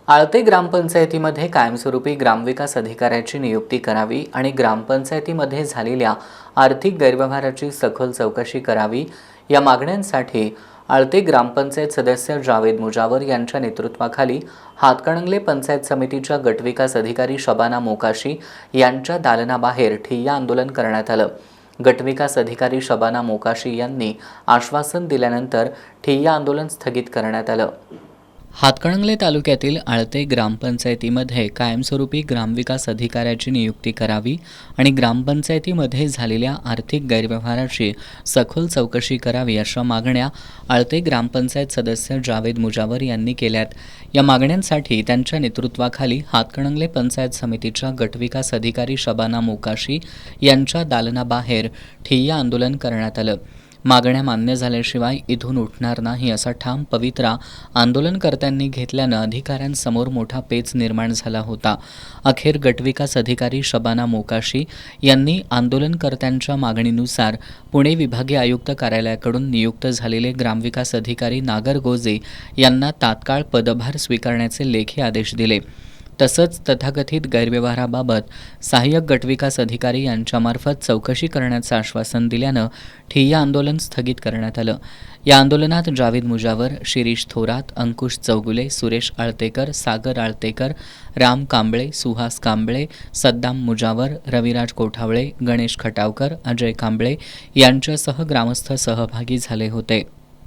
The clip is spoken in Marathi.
आळते ग्रामपंचायतीमध्ये कायमस्वरूपी ग्रामविकास अधिकाऱ्याची नियुक्ती करावी आणि ग्रामपंचायतीमध्ये झालेल्या आर्थिक गैरव्यवहाराची सखोल चौकशी करावी या मागण्यांसाठी आळते ग्रामपंचायत सदस्य जावेद मुजावर यांच्या नेतृत्वाखाली हातकणंगले पंचायत समितीच्या गटविकास अधिकारी शबाना मोकाशी यांच्या दालनाबाहेर ठिय्या आंदोलन करण्यात आलं। गटविकास अधिकारी शबाना मोकाशी यांनी आश्वासन दिल्यानंतर ठिय्या आंदोलन स्थगित करण्यात आलं। हातकणंगले तालुक्यातील आळते ग्रामपंचायतीमध्ये कायमस्वरूपी ग्रामविकास अधिकाऱ्याची नियुक्ती करावी आणि ग्रामपंचायतीमध्ये झालेल्या आर्थिक गैरव्यवहाराची सखोल चौकशी करावी अशा मागण्या आळते ग्रामपंचायत सदस्य जावेद मुजावर यांनी केल्यात। या मागण्यांसाठी त्यांच्या नेतृत्वाखाली हातकणंगले पंचायत समितीच्या गटविकास अधिकारी शबाना मोकाशी यांच्या दालनाबाहेर ठिय्या आंदोलन करण्यात आलं। मागण्या मान्य झाल्याशिवाय इथून उठणार नाही असा ठाम पवित्रा आंदोलनकर्त्यांनी घेतल्यानं अधिकाऱ्यांसमोर मोठा पेच निर्माण झाला होता। अखेर गटविकास अधिकारी शबाना मोकाशी यांनी आंदोलनकर्त्यांच्या मागणीनुसार पुणे विभागीय आयुक्त कार्यालयाकडून नियुक्त झालेले ग्रामविकास अधिकारी नागर गोजे यांना तात्काळ पदभार स्वीकारण्याचे लेखी आदेश दिले। तसंच तथाकथित गैरव्यवहाराबाबत सहाय्यक गटविकास अधिकारी यांच्यामार्फत चौकशी करण्याचं आश्वासन दिल्यानं ठिय्या आंदोलन स्थगित करण्यात आलं। या आंदोलनात जावेद मुजावर, शिरीष थोरात, अंकुश चौगुले, सुरेश आळतेकर, सागर आळतेकर, राम कांबळे, सुहास कांबळे, सद्दाम मुजावर, रविराज कोठावळे, गणेश खटावकर, अजय कांबळे यांच्यासह ग्रामस्थ सहभागी झाले होते।